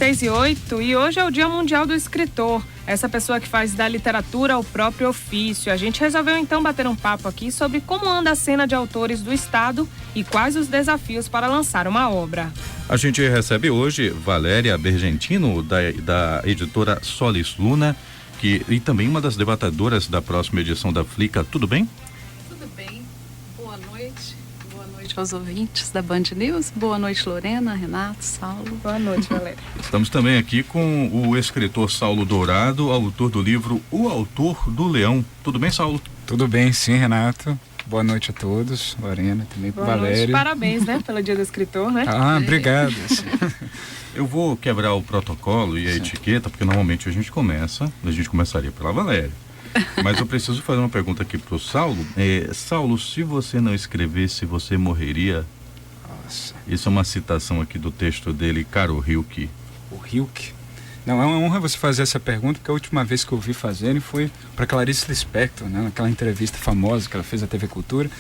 6:08, e hoje é o Dia Mundial do Escritor, essa pessoa que faz da literatura o próprio ofício. A gente resolveu então bater um papo aqui sobre como anda a cena de autores do estado e quais os desafios para lançar uma obra. A gente recebe hoje Valéria Bergentino, da editora Solis Luna, e também uma das debatadoras da próxima edição da Flica. Tudo bem? Tudo bem. Boa noite. Boa noite aos ouvintes da Band News. Boa noite, Lorena, Renato, Saulo. Boa noite, Valéria. Estamos também aqui com o escritor Saulo Dourado, autor do livro O Autor do Leão. Tudo bem, Saulo? Tudo bem, sim, Renato. Boa noite a todos, Lorena, também para Valéria. Noite, parabéns, né, pelo Dia do Escritor, né? Obrigado. Eu vou quebrar o protocolo e a etiqueta, porque normalmente a gente começaria pela Valéria. Mas eu preciso fazer uma pergunta aqui pro Saulo. Saulo, se você não escrevesse, você morreria? Nossa. Isso é uma citação aqui do texto dele, Carol Hilke. O Hilke? Não, é uma honra você fazer essa pergunta, porque a última vez que eu ouvi fazerem foi para Clarice Lispector, né, naquela entrevista famosa que ela fez à TV Cultura,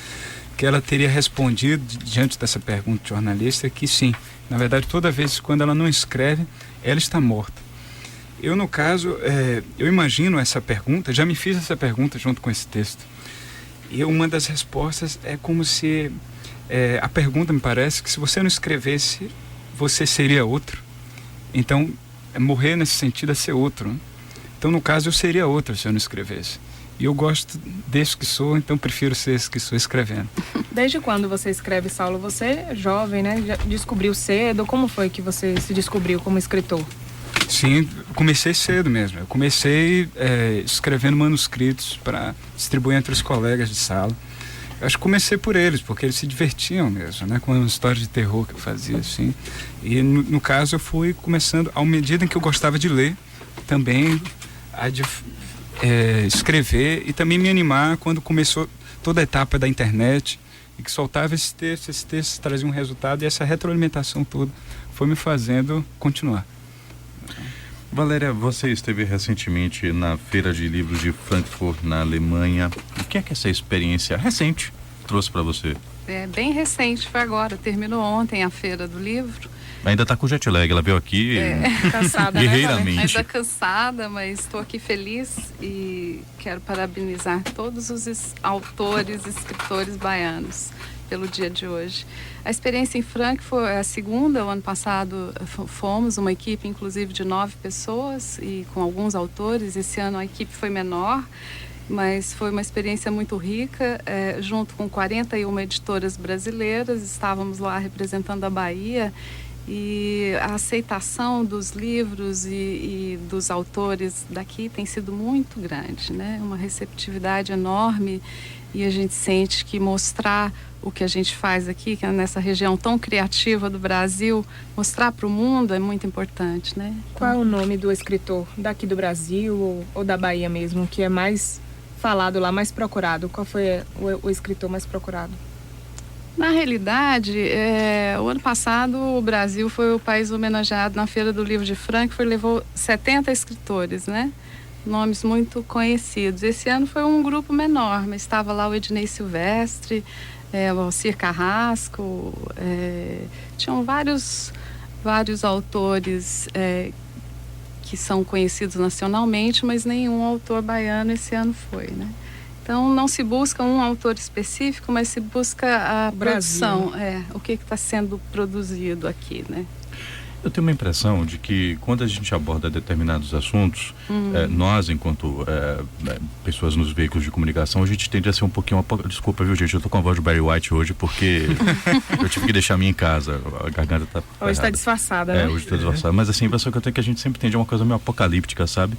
que ela teria respondido diante dessa pergunta de jornalista que sim, na verdade toda vez quando ela não escreve, ela está morta. Eu, no caso, eu imagino essa pergunta, já me fiz essa pergunta junto com esse texto, e uma das respostas é como se, a pergunta me parece que se você não escrevesse, você seria outro. Então, morrer nesse sentido é ser outro, né? Então, no caso, eu seria outro se eu não escrevesse. E eu gosto desse que sou, então prefiro ser esse que sou escrevendo. Desde quando você escreve, Saulo? Você é jovem, né? Já descobriu cedo? Como foi que você se descobriu como escritor? Sim, comecei cedo mesmo. Eu comecei escrevendo manuscritos para distribuir entre os colegas de sala. Eu acho que comecei por eles, porque eles se divertiam mesmo, né? Com as histórias de terror que eu fazia, assim. E no caso eu fui começando, à medida em que eu gostava de ler, também escrever e também me animar quando começou toda a etapa da internet e que soltava esses textos traziam um resultado, e essa retroalimentação toda foi me fazendo continuar. Valéria, você esteve recentemente na Feira de Livros de Frankfurt, na Alemanha. O que é que essa experiência recente trouxe para você? É bem recente, foi agora. Terminou ontem a Feira do Livro. Ainda está com jet lag, ela veio aqui cansada, guerreiramente. Né, ainda cansada, mas estou aqui feliz e quero parabenizar todos os autores, escritores baianos pelo dia de hoje. A experiência em Frankfurt é a segunda. O ano passado fomos uma equipe, inclusive, de 9 pessoas e com alguns autores. Esse ano a equipe foi menor, mas foi uma experiência muito rica, junto com 41 editoras brasileiras. Estávamos lá representando a Bahia, e a aceitação dos livros e dos autores daqui tem sido muito grande, né? Uma receptividade enorme, e a gente sente que mostrar o que a gente faz aqui, que é nessa região tão criativa do Brasil, mostrar para o mundo é muito importante, né? Qual é o nome do escritor daqui do Brasil ou da Bahia mesmo, que é mais falado lá, mais procurado? Qual foi o escritor mais procurado? Na realidade, o ano passado o Brasil foi o país homenageado na Feira do Livro de Frankfurt, levou 70 escritores, né? Nomes muito conhecidos. Esse ano foi um grupo menor, mas estava lá o Ednei Silvestre, o Alcir Carrasco, tinham vários autores que são conhecidos nacionalmente, mas nenhum autor baiano esse ano foi, né? Então, não se busca um autor específico, mas se busca a produção, o que está sendo produzido aqui, né? Eu tenho uma impressão de que quando a gente aborda determinados assuntos, nós, enquanto pessoas nos veículos de comunicação, a gente tende a ser um pouquinho... Desculpa, viu, gente? Eu tô com a voz de Barry White hoje porque eu tive que deixar a minha em casa. A garganta tá... Hoje está disfarçada, né? Hoje está disfarçada. Mas assim, a impressão que eu tenho é que a gente sempre tende a uma coisa meio apocalíptica, sabe?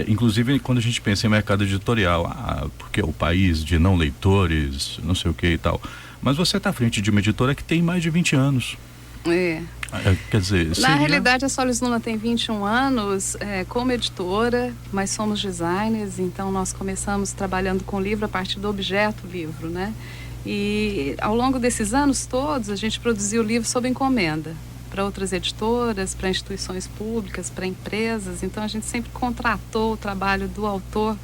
Inclusive quando a gente pensa em mercado editorial, porque é o país de não leitores, não sei o que e tal. Mas você está à frente de uma editora que tem mais de 20 anos. Quer dizer, na realidade a Solis Luna tem 21 anos como editora, mas somos designers, então nós começamos trabalhando com livro a partir do objeto livro, né? E ao longo desses anos todos a gente produziu livros sob encomenda para outras editoras, para instituições públicas, para empresas. Então a gente sempre contratou o trabalho do autor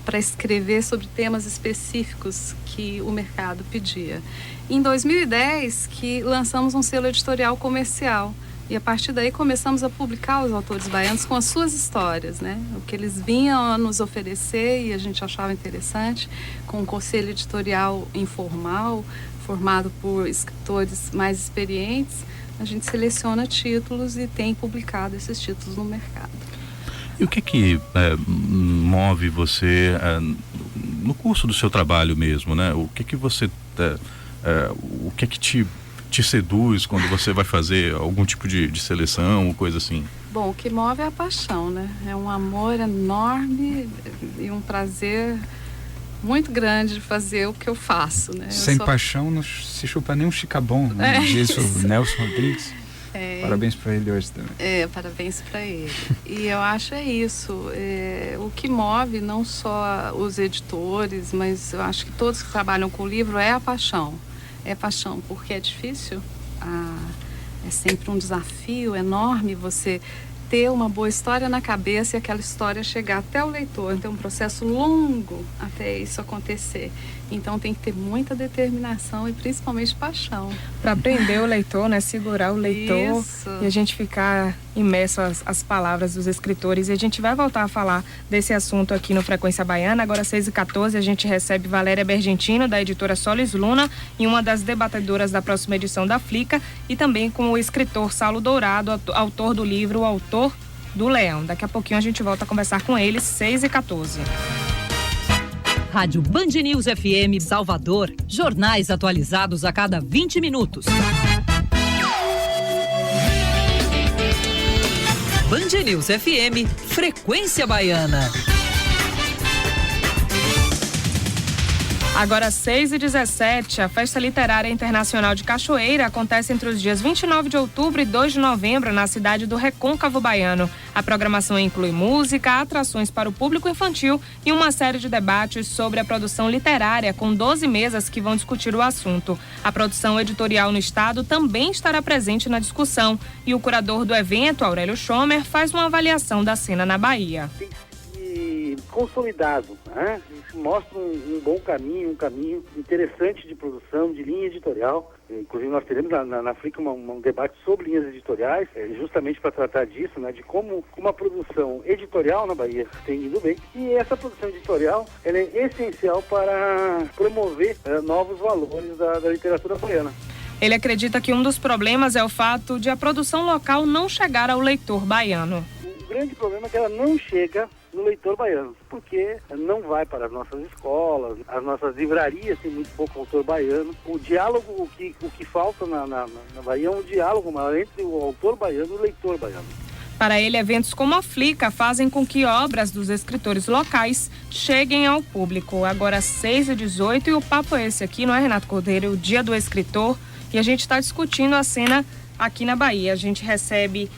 para escrever sobre temas específicos que o mercado pedia. Em 2010 que lançamos um selo editorial comercial, E a partir daí começamos a publicar os autores baianos com as suas histórias, né? O que eles vinham a nos oferecer e a gente achava interessante, com um conselho editorial informal, formado por escritores mais experientes, a gente seleciona títulos e tem publicado esses títulos no mercado. E o que move você no curso do seu trabalho mesmo, né? O que você o que te seduz quando você vai fazer algum tipo de seleção ou coisa assim? Bom, o que move é a paixão, né? É um amor enorme e um prazer muito grande de fazer o que eu faço, né? Sem paixão não se chupa nem um chicabom, né? Diz o Nelson Rodrigues. Parabéns para ele hoje também. Parabéns para ele. E eu acho isso. O que move não só os editores, mas eu acho que todos que trabalham com o livro é a paixão. É paixão porque é difícil. É sempre um desafio enorme você ter uma boa história na cabeça e aquela história chegar até o leitor. Tem um processo longo até isso acontecer. Então tem que ter muita determinação e principalmente paixão. Para prender o leitor, né? Segurar o leitor. Isso. E a gente ficar imerso às palavras dos escritores. E a gente vai voltar a falar desse assunto aqui no Frequência Baiana. Agora, 6h14, a gente recebe Valéria Bergentino, da editora Solis Luna, e uma das debatedoras da próxima edição da Flica, e também com o escritor Saulo Dourado, autor do livro O Autor do Leão. Daqui a pouquinho a gente volta a conversar com eles, 6h14. Rádio Band News FM Salvador. Jornais atualizados a cada 20 minutos. Band News FM, Frequência Baiana. Agora 6h17, a Festa Literária Internacional de Cachoeira acontece entre os dias 29 de outubro e 2 de novembro na cidade do Recôncavo Baiano. A programação inclui música, atrações para o público infantil e uma série de debates sobre a produção literária com 12 mesas que vão discutir o assunto. A produção editorial no estado também estará presente na discussão e o curador do evento, Aurélio Schomer, faz uma avaliação da cena na Bahia. Consolidado, né? Isso mostra um bom caminho, um caminho interessante de produção, de linha editorial. Inclusive nós teremos na Flica um debate sobre linhas editoriais, justamente para tratar disso, né? De como uma produção editorial na Bahia tem ido bem. E essa produção editorial, ela é essencial para promover novos valores da literatura baiana. Ele acredita que um dos problemas é o fato de a produção local não chegar ao leitor baiano. O grande problema é que ela não chega no leitor baiano, porque não vai para as nossas escolas, as nossas livrarias tem muito pouco autor baiano. O diálogo, o que falta na Bahia é um diálogo maior entre o autor baiano e o leitor baiano. Para ele, eventos como a Flica fazem com que obras dos escritores locais cheguem ao público. Agora 6h18 e o papo é esse aqui, não é, Renato Cordeiro? O Dia do Escritor, e a gente está discutindo a cena aqui na Bahia. A gente recebe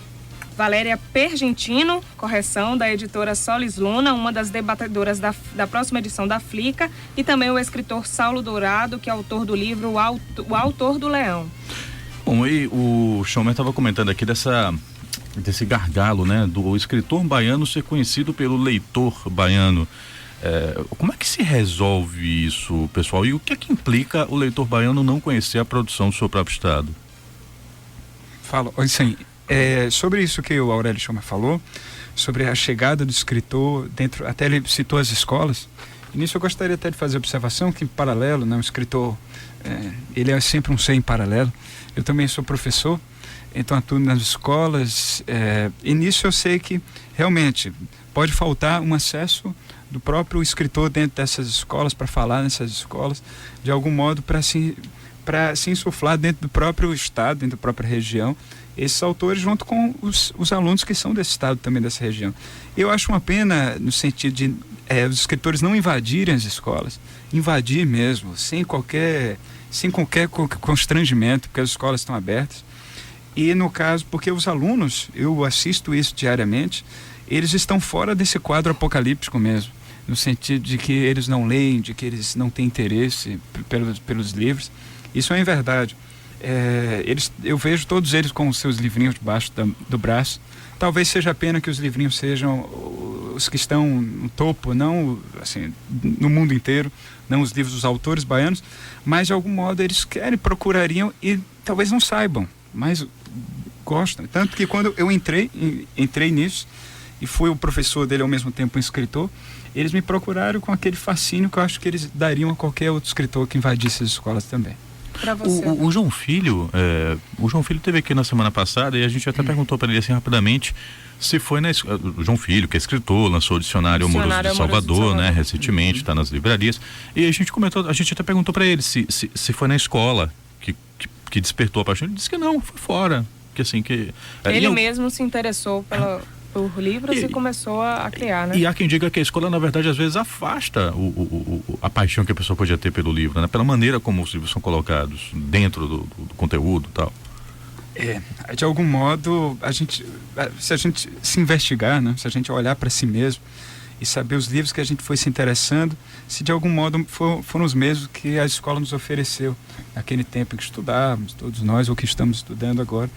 Valéria Bergentino, correção, da editora Solis Luna, uma das debatedoras da próxima edição da Flica, e também o escritor Saulo Dourado, que é autor do livro O Autor do Leão. Bom, e o Schomer estava comentando aqui desse gargalo, né, do escritor baiano ser conhecido pelo leitor baiano. Como é que se resolve isso, pessoal? E o que é que implica o leitor baiano não conhecer a produção do seu próprio estado? Fala, assim, sobre isso que o Aurélio Schomer falou, sobre a chegada do escritor dentro, até ele citou as escolas. E nisso eu gostaria até de fazer a observação que, em paralelo, né, um escritor, ele é sempre um ser em paralelo. Eu também sou professor, então atuo nas escolas, e nisso eu sei que realmente pode faltar um acesso do próprio escritor dentro dessas escolas, para falar nessas escolas, de algum modo para se insuflar dentro do próprio estado, dentro da própria região, esses autores junto com os alunos que são desse estado também, dessa região. Eu acho uma pena no sentido de os escritores não invadirem as escolas, invadir mesmo, sem qualquer constrangimento, porque as escolas estão abertas. E no caso, porque os alunos, eu assisto isso diariamente, eles estão fora desse quadro apocalíptico mesmo, no sentido de que eles não leem, de que eles não têm interesse pelos livros. Isso é verdade. Eu vejo todos eles com os seus livrinhos debaixo do braço. Talvez seja a pena que os livrinhos sejam os que estão no topo, não assim, no mundo inteiro, não os livros dos autores baianos, mas de algum modo eles procurariam e talvez não saibam, mas gostam. Tanto que quando eu entrei nisso, e fui o professor dele ao mesmo tempo um escritor, eles me procuraram com aquele fascínio que eu acho que eles dariam a qualquer outro escritor que invadisse as escolas também. Pra você. O João Filho, teve aqui na semana passada e a gente até perguntou para ele assim rapidamente se foi na escola. O João Filho, que é escritor, lançou o Dicionário Amoroso de Salvador, né, recentemente, está nas livrarias. E a gente até perguntou para ele se foi na escola que despertou a paixão. Ele disse que não, foi fora. Que assim, que ele mesmo se interessou por livros e começou a criar, né? E há quem diga que a escola, na verdade, às vezes afasta a paixão que a pessoa podia ter pelo livro, né? Pela maneira como os livros são colocados dentro do conteúdo e tal. De algum modo, se a gente se investigar, né? Se a gente olhar para si mesmo e saber os livros que a gente foi se interessando, se de algum modo foram os mesmos que a escola nos ofereceu naquele tempo que estudávamos, todos nós, ou que estamos estudando agora.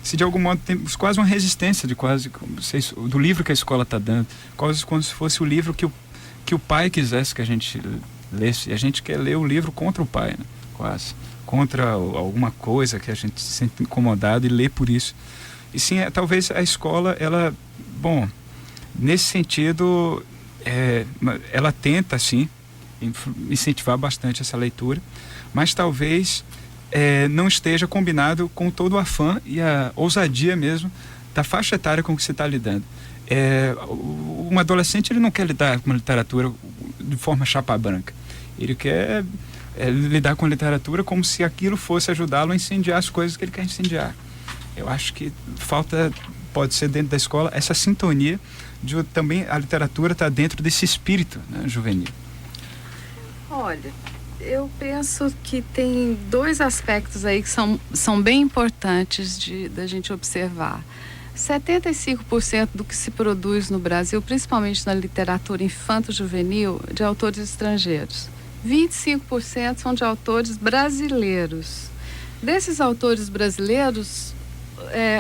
Se de algum modo temos quase uma resistência do livro que a escola está dando, quase como se fosse o livro que o pai quisesse que a gente lesse. E a gente quer ler o livro contra o pai, né? Quase. Contra alguma coisa que a gente se sente incomodado e lê por isso. E sim, talvez a escola, nesse sentido, ela tenta, sim, incentivar bastante essa leitura, mas talvez não esteja combinado com todo o afã e a ousadia mesmo da faixa etária com que você está lidando. Um adolescente, ele não quer lidar com a literatura de forma chapa branca. Ele quer lidar com a literatura como se aquilo fosse ajudá-lo a incendiar as coisas que ele quer incendiar. Eu acho que pode ser dentro da escola, essa sintonia de também a literatura está dentro desse espírito, né, juvenil. Olha, eu penso que tem dois aspectos aí que são bem importantes da gente observar. 75% do que se produz no Brasil, principalmente na literatura infanto-juvenil, de autores estrangeiros. 25% são de autores brasileiros. Desses autores brasileiros,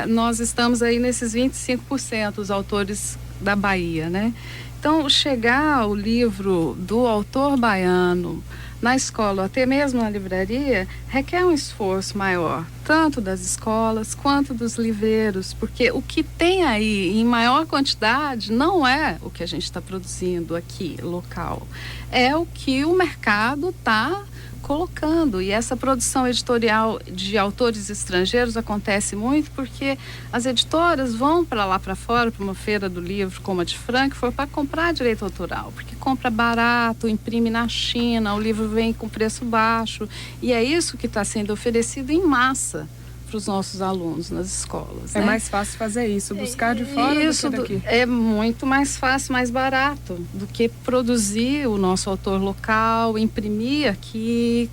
nós estamos aí nesses 25%, os autores da Bahia, né? Então, chegar o livro do autor baiano na escola, até mesmo na livraria, requer um esforço maior, tanto das escolas quanto dos livreiros, porque o que tem aí em maior quantidade não é o que a gente está produzindo aqui, local, é o que o mercado está colocando. E essa produção editorial de autores estrangeiros acontece muito porque as editoras vão para lá para fora, para uma feira do livro como a de Frankfurt, para comprar direito autoral, porque compra barato, imprime na China, o livro vem com preço baixo, e é isso que está sendo oferecido em massa para os nossos alunos nas escolas. É, né? Mais fácil fazer isso, buscar de fora do que daqui. É muito mais fácil, mais barato do que produzir o nosso autor local, imprimir aqui,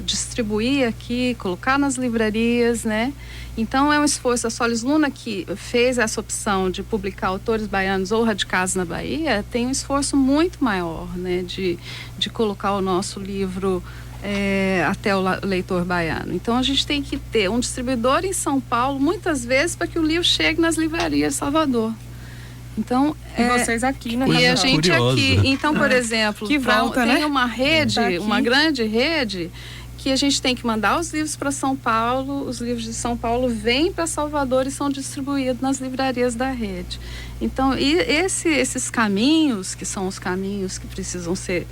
distribuir aqui, colocar nas livrarias, né? Então é um esforço. A Solis Luna, que fez essa opção de publicar autores baianos ou radicados na Bahia, tem um esforço muito maior, né? De colocar o nosso livro até o leitor baiano. Então a gente tem que ter um distribuidor em São Paulo, muitas vezes, para que o livro chegue nas livrarias de Salvador. Então, vocês aqui, né? E a gente aqui. Então, por exemplo, que volta, tem né? uma rede, uma grande rede, que a gente tem que mandar os livros para São Paulo, os livros de São Paulo vêm para Salvador e são distribuídos nas livrarias da rede. Então, esses caminhos, que são os caminhos que precisam ser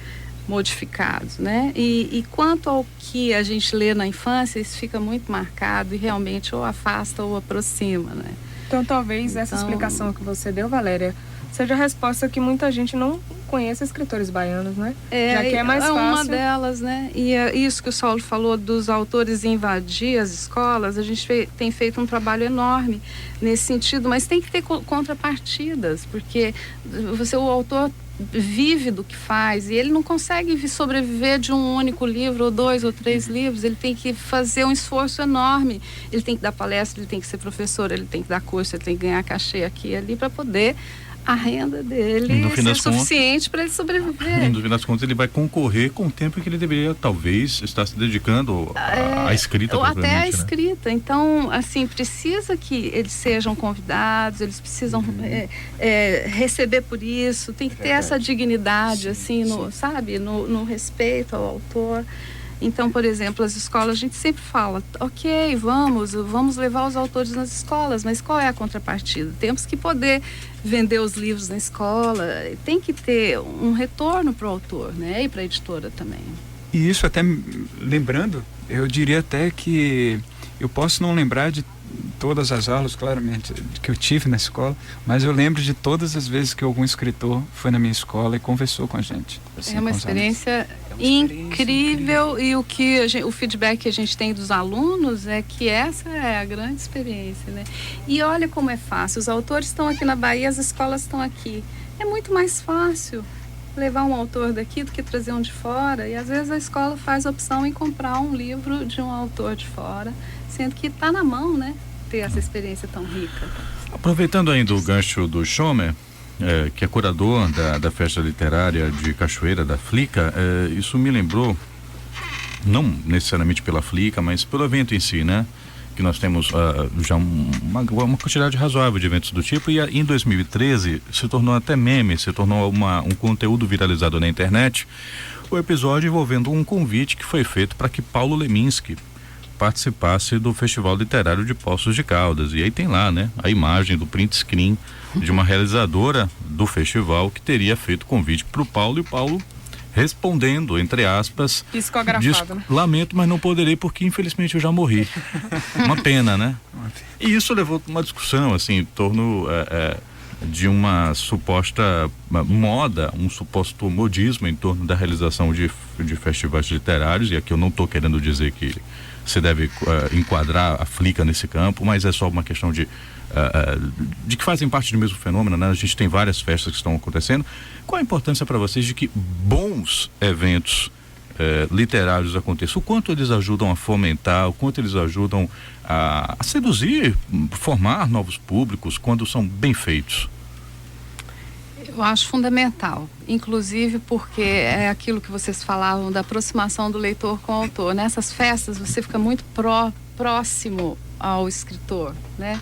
modificados, né? E quanto ao que a gente lê na infância, isso fica muito marcado e realmente ou afasta ou aproxima, né? Então talvez essa explicação que você deu, Valéria, seja a resposta que muita gente não conhece escritores baianos, né? Já que é mais fácil. É uma delas, né? E isso que o Saulo falou dos autores invadir as escolas, a gente tem feito um trabalho enorme nesse sentido, mas tem que ter contrapartidas, porque o autor vive do que faz e ele não consegue sobreviver de um único livro ou 2 ou 3 livros. Ele tem que fazer um esforço enorme, ele tem que dar palestra, ele tem que ser professor, ele tem que dar curso, ele tem que ganhar cachê aqui e ali para poder a renda dele ser suficiente para ele sobreviver. No fim das contas, ele vai concorrer com o tempo que ele deveria, talvez, estar se dedicando à escrita. Ou até à escrita. Então, assim, precisa que eles sejam convidados, eles precisam receber por isso, tem que ter essa dignidade, assim, sabe, no respeito ao autor. Então, por exemplo, as escolas, a gente sempre fala, ok, vamos levar os autores nas escolas, mas qual é a contrapartida? Temos que poder vender os livros na escola, tem que ter um retorno para o autor, né? E para a editora também. E isso até, lembrando, eu diria até que eu posso não lembrar de todas as aulas, claramente, que eu tive na escola, mas eu lembro de todas as vezes que algum escritor foi na minha escola e conversou com a gente. Assim, é uma experiência incrível, e o feedback que a gente tem dos alunos é que essa é a grande experiência, né? E olha como é fácil, os autores estão aqui na Bahia, as escolas estão aqui. É muito mais fácil levar um autor daqui do que trazer um de fora, e às vezes a escola faz a opção em comprar um livro de um autor de fora, sendo que está na mão, né? Ter essa experiência tão rica. Aproveitando ainda o gancho do Schomer, que é curador da Festa Literária de Cachoeira, da Flica, isso me lembrou, não necessariamente pela Flica, mas pelo evento em si, né? Que nós temos já uma quantidade razoável de eventos do tipo, e em 2013 se tornou até meme, se tornou um conteúdo viralizado na internet, o episódio envolvendo um convite que foi feito para que Paulo Leminski participasse do Festival Literário de Poços de Caldas. E aí tem lá, né, a imagem do print screen de uma realizadora do festival que teria feito convite para o Paulo, e o Paulo respondendo, entre aspas, psicografado, né? Lamento, mas não poderei porque infelizmente eu já morri. Uma pena, né? E isso levou uma discussão, assim, em torno de uma suposta moda, um suposto modismo em torno da realização de festivais literários, e aqui eu não estou querendo dizer que se deve enquadrar a Flica nesse campo, mas é só uma questão de que fazem parte do mesmo fenômeno, né? A gente tem várias festas que estão acontecendo. Qual a importância para vocês de que bons eventos literários aconteçam? O quanto eles ajudam a fomentar, o quanto eles ajudam a seduzir, formar novos públicos quando são bem feitos? Eu acho fundamental, inclusive porque é aquilo que vocês falavam da aproximação do leitor com o autor. Nessas festas você fica muito próximo ao escritor, né?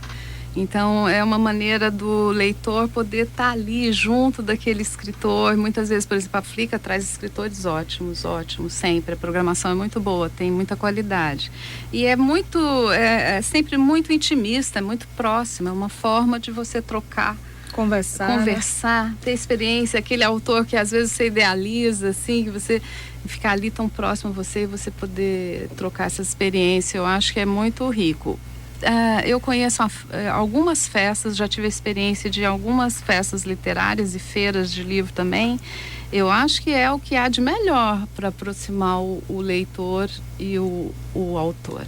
Então é uma maneira do leitor poder estar ali junto daquele escritor. Muitas vezes, por exemplo, a Flica traz escritores ótimos, sempre. A programação é muito boa, tem muita qualidade. E é sempre muito intimista, é muito próximo, é uma forma de você trocar, conversar, ter experiência, aquele autor que às vezes você idealiza, assim, que você ficar ali tão próximo a você e você poder trocar essa experiência. Eu acho que é muito rico. Eu conheço algumas festas, já tive a experiência de algumas festas literárias e feiras de livro também. Eu acho que é o que há de melhor para aproximar o leitor e o autor.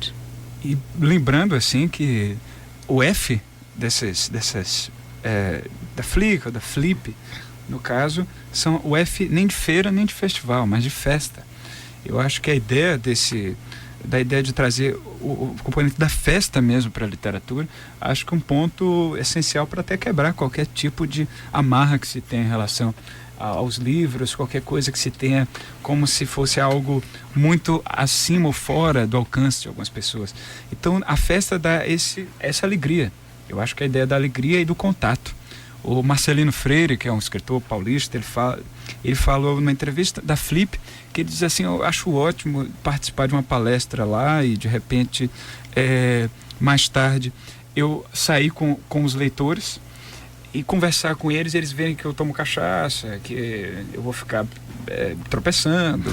E lembrando assim que o F da Flica, da Flip, no caso, são o F nem de feira nem de festival, mas de festa. Eu acho que a ideia da ideia de trazer o componente da festa mesmo para a literatura, acho que é um ponto essencial para até quebrar qualquer tipo de amarra que se tem em relação aos livros, qualquer coisa que se tenha como se fosse algo muito acima ou fora do alcance de algumas pessoas. Então a festa dá essa alegria. Eu acho que a ideia da alegria e do contato. O Marcelino Freire, que é um escritor paulista, ele falou numa entrevista da Flip, que ele diz assim: eu acho ótimo participar de uma palestra lá e de repente mais tarde eu sair com os leitores e conversar com eles, eles verem que eu tomo cachaça, que eu vou ficar tropeçando,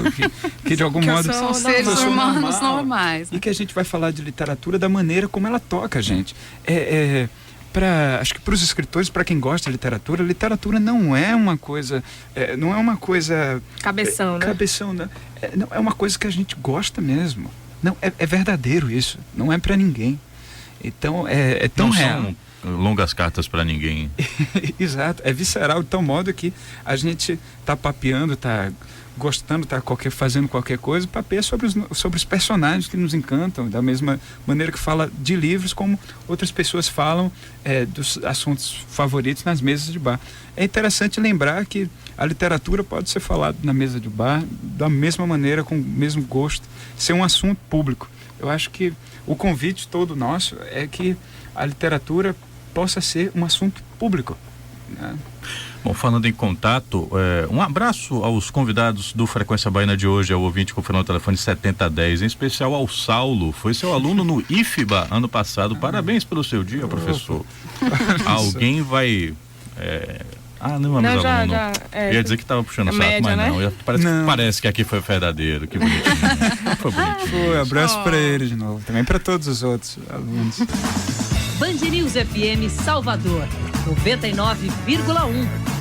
que de algum modo são seres humanos normais, né? E que a gente vai falar de literatura da maneira como ela toca a gente. Acho que para os escritores, para quem gosta de literatura não é uma coisa, cabeção, né? Cabeção, né? Não, é uma coisa que a gente gosta mesmo. Não, é verdadeiro isso. Não é para ninguém. Então é tão não real. São longas cartas para ninguém. Exato. É visceral de tal modo que a gente tá papeando, tá gostando, tá fazendo qualquer coisa, papeia sobre os personagens que nos encantam, da mesma maneira que fala de livros, como outras pessoas falam dos assuntos favoritos nas mesas de bar. É interessante lembrar que a literatura pode ser falada na mesa de bar da mesma maneira, com o mesmo gosto, ser um assunto público. Eu acho que o convite todo nosso é que a literatura possa ser um assunto público. né? Bom, falando em contato, um abraço aos convidados do Frequência Baiana de hoje, ao ouvinte que foi no telefone 7010, em especial ao Saulo, foi seu aluno no IFBA ano passado. Parabéns pelo seu dia, professor. Alguém vai... não é meu aluno. Eu ia dizer que estava puxando o saco, média, mas né? não. Parece que aqui foi verdadeiro, que bonitinho. Foi bonitinho. Foi, abraço para ele de novo, também para todos os outros alunos. Band News FM Salvador, 99,1.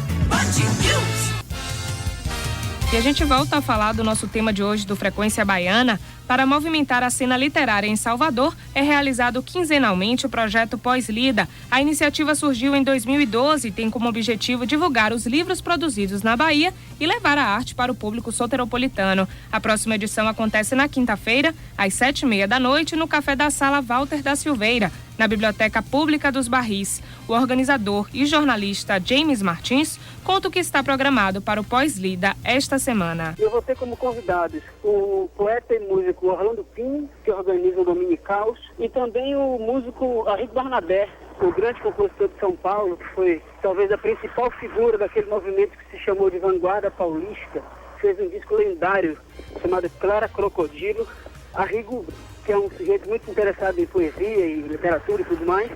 E a gente volta a falar do nosso tema de hoje do Frequência Baiana. Para movimentar a cena literária em Salvador, é realizado quinzenalmente o projeto Pós-Lida. A iniciativa surgiu em 2012 e tem como objetivo divulgar os livros produzidos na Bahia e levar a arte para o público soteropolitano. A próxima edição acontece na quinta-feira, às 19h30, no Café da Sala Walter da Silveira, na Biblioteca Pública dos Barris. O organizador e jornalista James Martins conta o que está programado para o Pós-Lida esta semana. Eu vou ter como convidados o poeta e músico Orlando Pinho, que organiza o Dominicaus, e também o músico Arrigo Barnabé, o grande compositor de São Paulo, que foi talvez a principal figura daquele movimento que se chamou de Vanguarda Paulista. Fez um disco lendário chamado Clara Crocodilo. Arrigo, que é um sujeito muito interessado em poesia e literatura e tudo mais,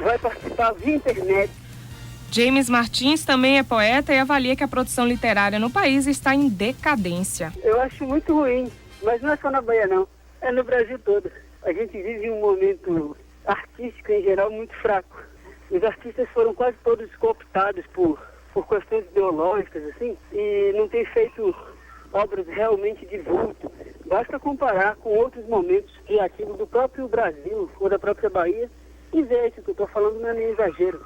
vai participar via internet. James Martins também é poeta e avalia que a produção literária no país está em decadência. Eu acho muito ruim, mas não é só na Bahia não, é no Brasil todo. A gente vive um momento artístico em geral muito fraco. Os artistas foram quase todos cooptados por questões ideológicas, assim, e não têm feito obras realmente de vulto. Basta comparar com outros momentos criativos do próprio Brasil ou da própria Bahia e ver isso que eu estou falando não é nem exagero.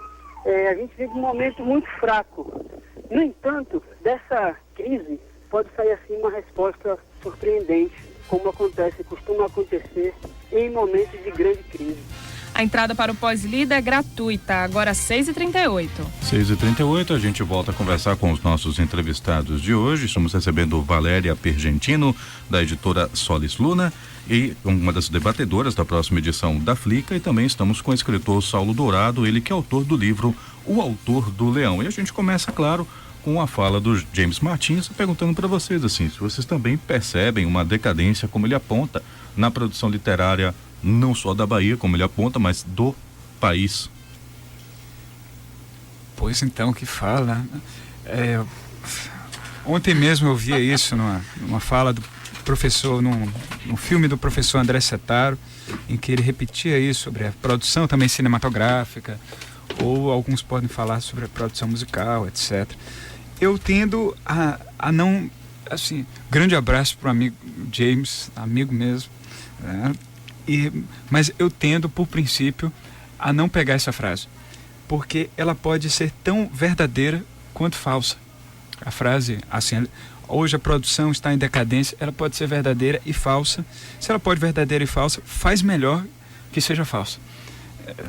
A gente vive um momento muito fraco. No entanto, dessa crise pode sair assim uma resposta surpreendente, como costuma acontecer em momentos de grande crise. A entrada para o Pós-Lida é gratuita, agora 6h38. 6h38, a gente volta a conversar com os nossos entrevistados de hoje. Estamos recebendo Valéria Pergentino, da editora Solis Luna, e uma das debatedoras da próxima edição da Flica, e também estamos com o escritor Saulo Dourado, ele que é autor do livro O Autor do Leão. E a gente começa, claro, com a fala do James Martins, perguntando para vocês, assim, se vocês também percebem uma decadência, como ele aponta, na produção literária, não só da Bahia, como ele aponta, mas do país. Pois então, que fala. Ontem mesmo eu via isso numa fala do professor, num filme do professor André Setaro, em que ele repetia isso sobre a produção também cinematográfica, ou alguns podem falar sobre a produção musical, etc. Eu tendo a não, assim, grande abraço para o amigo James, amigo mesmo, né? Mas eu tendo, por princípio, a não pegar essa frase, porque ela pode ser tão verdadeira quanto falsa. A frase, assim, hoje a produção está em decadência, ela pode ser verdadeira e falsa. Se ela pode ser verdadeira e falsa, faz melhor que seja falsa.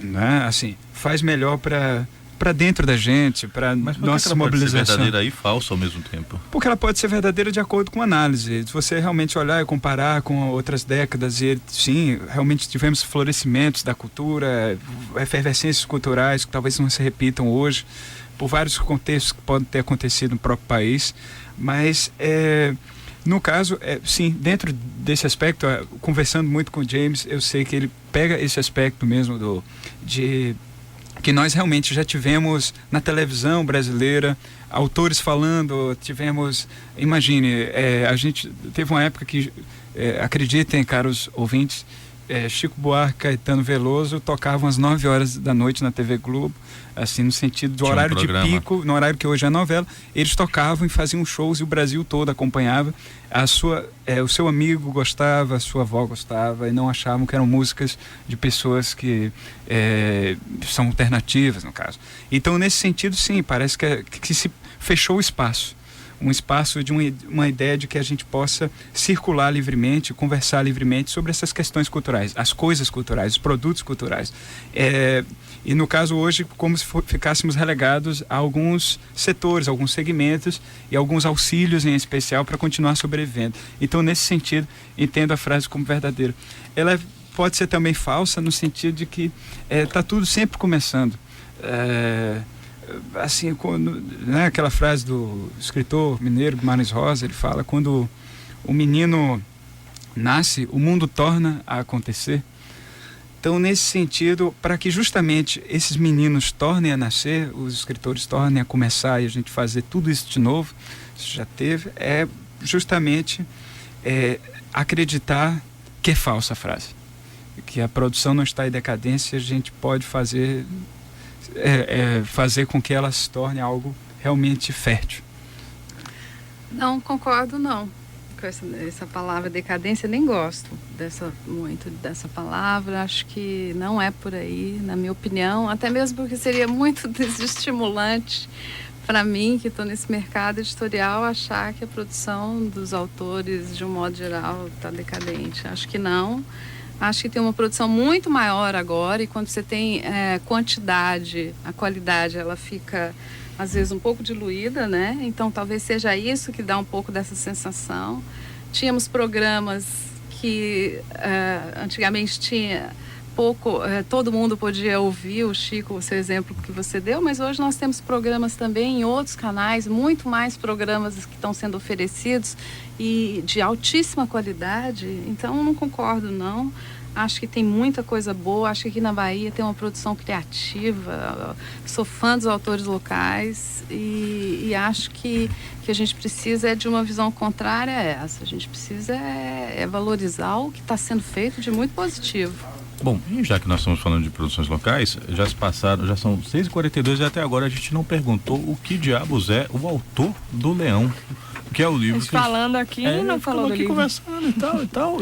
Né? Assim, faz melhor para dentro da gente, para nossa mobilização. Mas pode ser verdadeira e falsa ao mesmo tempo? Porque ela pode ser verdadeira de acordo com a análise. Se você realmente olhar e comparar com outras décadas, e sim, realmente tivemos florescimentos da cultura, efervescências culturais que talvez não se repitam hoje, por vários contextos que podem ter acontecido no próprio país. Mas, no caso, sim, dentro desse aspecto, conversando muito com o James, eu sei que ele pega esse aspecto mesmo que nós realmente já tivemos na televisão brasileira, autores falando, imagine, a gente teve uma época que, acreditem, caros ouvintes, Chico Buarque, Caetano Veloso tocavam às 9 horas da noite na TV Globo, assim, no sentido do horário de pico, no horário que hoje é novela, eles tocavam e faziam shows e o Brasil todo acompanhava. O seu amigo gostava, a sua avó gostava, e não achavam que eram músicas de pessoas que são alternativas, no caso. Então, nesse sentido, sim, parece que se fechou o espaço. Um espaço de uma ideia de que a gente possa circular livremente, conversar livremente sobre essas questões culturais, as coisas culturais, os produtos culturais. E no caso hoje, como se ficássemos relegados a alguns setores, alguns segmentos e alguns auxílios em especial para continuar sobrevivendo. Então, nesse sentido, entendo a frase como verdadeira. Ela pode ser também falsa no sentido de que está tudo sempre começando. assim, quando, né, aquela frase do escritor mineiro Guimarães Rosa, ele fala: quando o menino nasce, o mundo torna a acontecer. Então, nesse sentido, para que justamente esses meninos tornem a nascer, os escritores tornem a começar e a gente fazer tudo isso de novo, isso já teve, é justamente acreditar que é falsa a frase, que a produção não está em decadência, a gente pode fazer com que ela se torne algo realmente fértil. Não concordo, não. Com essa palavra decadência, nem gosto muito dessa palavra. Acho que não é por aí, na minha opinião, até mesmo porque seria muito desestimulante para mim, que estou nesse mercado editorial, achar que a produção dos autores, de um modo geral, está decadente. Acho que não. Acho que tem uma produção muito maior agora, e quando você tem quantidade, a qualidade ela fica às vezes um pouco diluída, né? Então talvez seja isso que dá um pouco dessa sensação. Tínhamos programas que antigamente tinha pouco, todo mundo podia ouvir, o Chico, o seu exemplo que você deu, mas hoje nós temos programas também em outros canais, muito mais programas que estão sendo oferecidos e de altíssima qualidade. Então não concordo, não. Acho que tem muita coisa boa, acho que aqui na Bahia tem uma produção criativa, sou fã dos autores locais e acho que a gente precisa de uma visão contrária a essa. A gente precisa valorizar o que está sendo feito de muito positivo. Bom, e já que nós estamos falando de produções locais, já são 6h42 e até agora a gente não perguntou o que diabos é o autor do Leão, que é o livro. Falando aqui, não falou do livro. Conversando e tal.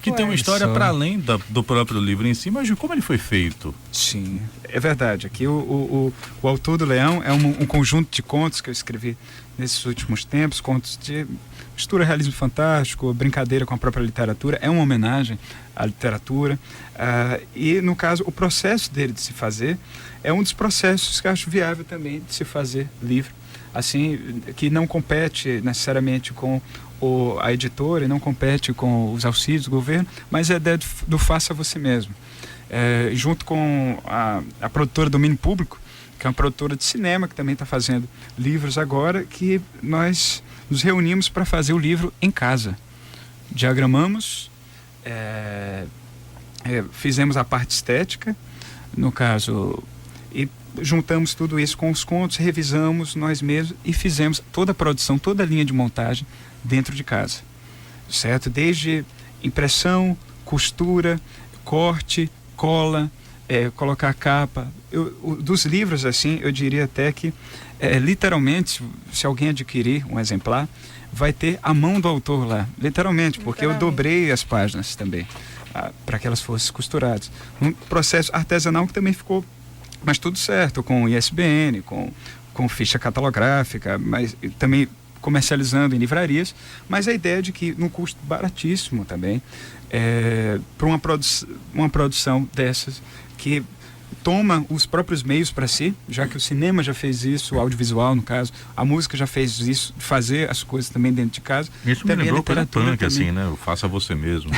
Que tem uma história para além do próprio livro em si, mas de como ele foi feito. Sim, é verdade. Aqui o autor do Leão é um conjunto de contos que eu escrevi nesses últimos tempos, contos de mistura realismo fantástico, brincadeira com a própria literatura, é uma homenagem à literatura, e no caso o processo dele de se fazer é um dos processos que eu acho viável também de se fazer livro, assim, que não compete necessariamente com a editora e não compete com os auxílios do governo, mas é a ideia do faça você mesmo. Junto com a produtora Domínio Público, que é uma produtora de cinema que também está fazendo livros agora, que nós nos reunimos para fazer o livro em casa. Diagramamos, fizemos a parte estética, no caso, e juntamos tudo isso com os contos, revisamos nós mesmos e fizemos toda a produção, toda a linha de montagem dentro de casa, certo? Desde impressão, costura, corte, cola, colocar a capa. Dos livros, assim, eu diria até que literalmente, se alguém adquirir um exemplar, vai ter a mão do autor lá, literalmente, porque eu dobrei as páginas também, para que elas fossem costuradas. Um processo artesanal que também ficou, mas tudo certo, com ISBN, com ficha catalográfica, mas também comercializando em livrarias, mas a ideia de que num custo baratíssimo também, para uma produção dessas, que toma os próprios meios para si, já que o cinema já fez isso, o audiovisual no caso, a música já fez isso, fazer as coisas também dentro de casa. Isso me lembrou coisa punk, assim, né? O faça você mesmo.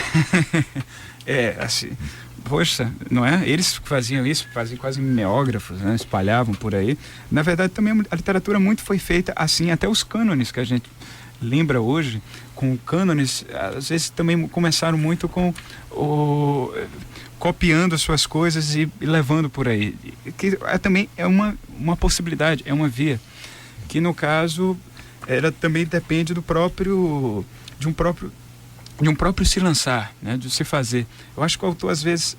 Assim, poxa, não é? Eles faziam isso, faziam quase mimeógrafos, né? Espalhavam por aí. Na verdade, também a literatura muito foi feita assim, até os cânones que a gente lembra hoje, com cânones, às vezes também começaram muito com copiando as suas coisas e levando por aí, que também é uma possibilidade, é uma via, que no caso ela também depende de um próprio se lançar, né, de se fazer. Eu acho que o autor às vezes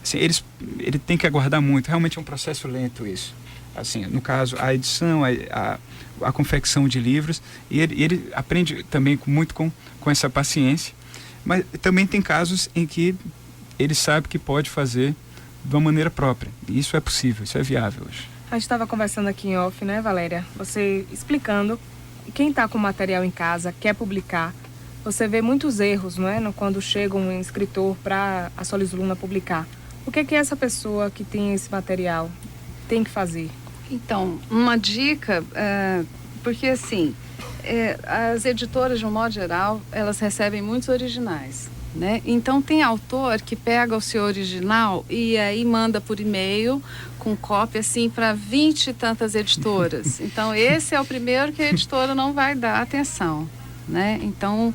assim, ele tem que aguardar muito, realmente é um processo lento isso, assim, no caso a edição, a confecção de livros, e ele aprende também muito com essa paciência, mas também tem casos em que ele sabe que pode fazer de uma maneira própria. E isso é possível, isso é viável hoje. A gente estava conversando aqui em off, né, Valéria? Você explicando, quem está com material em casa, quer publicar, você vê muitos erros, não é? Quando chega um escritor para a Solis Luna publicar. O que é que essa pessoa que tem esse material tem que fazer? Então, uma dica, porque assim, as editoras, de um modo geral, elas recebem muitos originais, né? Então tem autor que pega o seu original e aí manda por e-mail com com cópia assim para 20 e tantas editoras. Então esse é o primeiro que a editora não vai dar atenção, né? Então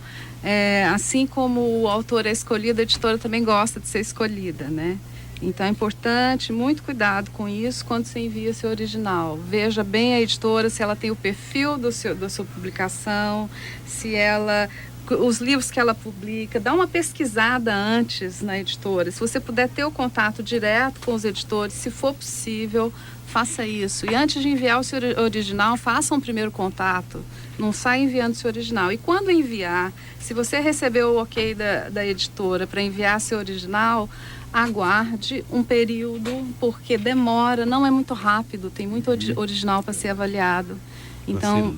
assim como o autor é escolhido, a editora também gosta de ser escolhida, né? Então é importante, muito cuidado com isso quando você envia seu original. Veja bem a editora, se ela tem o perfil da sua publicação, se ela, os livros que ela publica, dá uma pesquisada antes na editora. Se você puder ter o contato direto com os editores, se for possível, faça isso. E antes de enviar o seu original, faça um primeiro contato. Não saia enviando seu original. E quando enviar, se você recebeu o ok da editora para enviar seu original, aguarde um período, porque demora, não é muito rápido, tem muito original para ser avaliado. Então,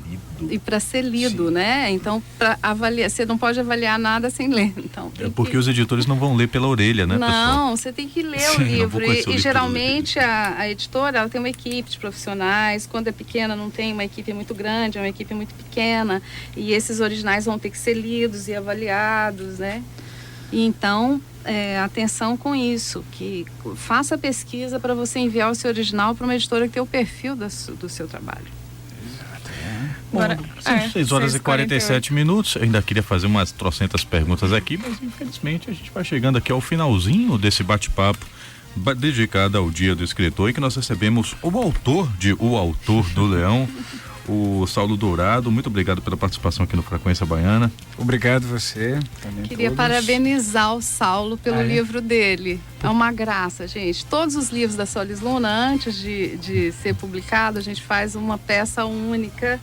e para ser lido, né? Então, para avaliar, você não pode avaliar nada sem ler. Então, porque os editores não vão ler pela orelha, né, não, pessoal? você tem que ler o livro. E geralmente a editora, ela tem uma equipe de profissionais. Quando é pequena, não tem uma equipe muito grande, é uma equipe muito pequena. E esses originais vão ter que ser lidos e avaliados, né? E então, atenção com isso, que faça pesquisa para você enviar o seu original para uma editora que tem o perfil do seu trabalho. Agora, são 6h47. Eu ainda queria fazer umas trocentas perguntas aqui, mas infelizmente a gente vai chegando aqui ao finalzinho desse bate-papo dedicado ao Dia do Escritor, em que nós recebemos o autor do Leão, o Saulo Dourado. Muito obrigado pela participação aqui no Frequência Baiana. Obrigado você. Queria parabenizar o Saulo pelo livro dele. É uma graça, gente. Todos os livros da Solis Luna, antes de ser publicado, a gente faz uma peça única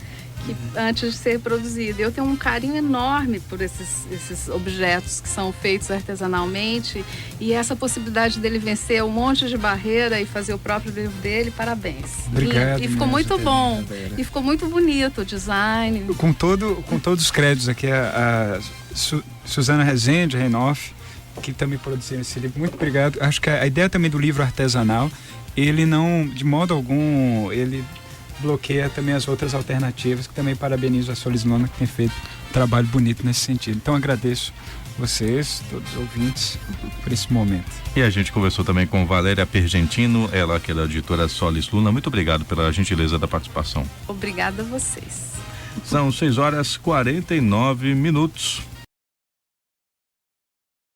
antes de ser produzido. Eu tenho um carinho enorme por esses objetos que são feitos artesanalmente, e essa possibilidade dele vencer um monte de barreira e fazer o próprio livro dele, parabéns. Obrigado. E ficou muito bom. E ficou muito bonito o design. Com todos os créditos aqui, a Suzana Rezende, Reinoff, que também produziram esse livro. Muito obrigado. Acho que a ideia também do livro artesanal, ele não, de modo algum, ele bloqueia também as outras alternativas, que também parabenizo a Solis Luna, que tem feito um trabalho bonito nesse sentido. Então agradeço vocês, todos os ouvintes, por esse momento. E a gente conversou também com Valéria Pergentino, ela que é da editora Solis Luna. Muito obrigado pela gentileza da participação. Obrigada a vocês. São 6h49.